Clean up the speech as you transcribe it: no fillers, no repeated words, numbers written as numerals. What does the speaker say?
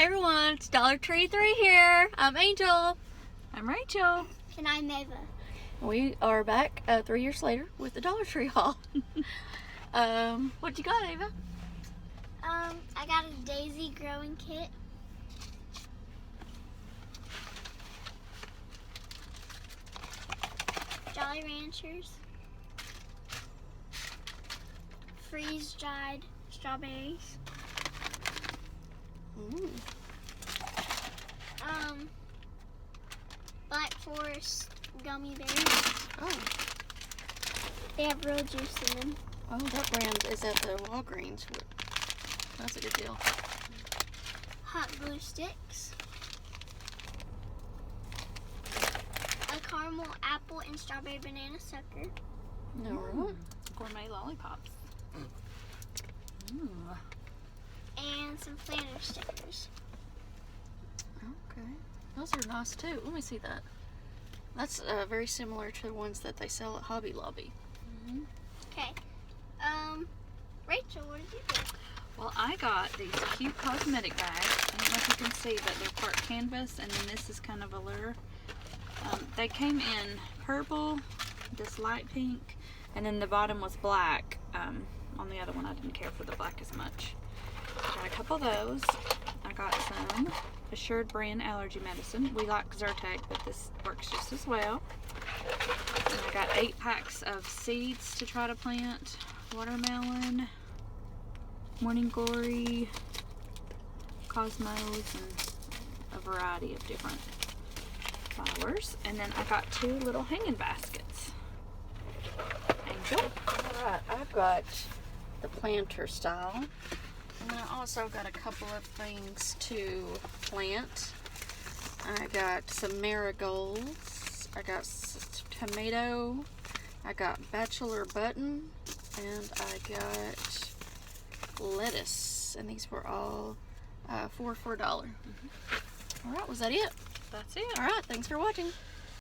Hey everyone, it's Dollar Tree 3 here. I'm Angel. I'm Rachel. And I'm Ava. We are back 3 years later with the Dollar Tree haul. What you got, Ava? I got a daisy growing kit. Jolly Ranchers. Freeze-dried strawberries. Ooh. Black Forest gummy bears. Oh, They have real juice in them. that brand is at the Walgreens. That's a good deal. Hot glue sticks. A caramel apple and strawberry banana sucker. No, really? Gourmet lollipops. Ooh. And some planner stickers. Okay. Those are nice too. Let me see that. That's very similar to the ones that they sell at Hobby Lobby. Okay. Rachel, what did you get? Well, I got these cute cosmetic bags. I don't know if you can see, but they're part canvas, and then this is kind of a lure. They came in purple, this light pink, and then the bottom was black. On the other one, I didn't care for the black as much. Got a couple of those. I got some Assured brand allergy medicine. We like Zyrtec, but this works just as well. And I got 8 packs of seeds to try to plant. Watermelon, morning glory, cosmos, and a variety of different flowers. And then I got 2 little hanging baskets. Angel? Alright, I've got the planter style. And then I also got a couple of things to plant. I got some marigolds. I got tomato. I got bachelor button. And I got lettuce. And these were all for $4. Alright, was that it? That's it. Alright, thanks for watching.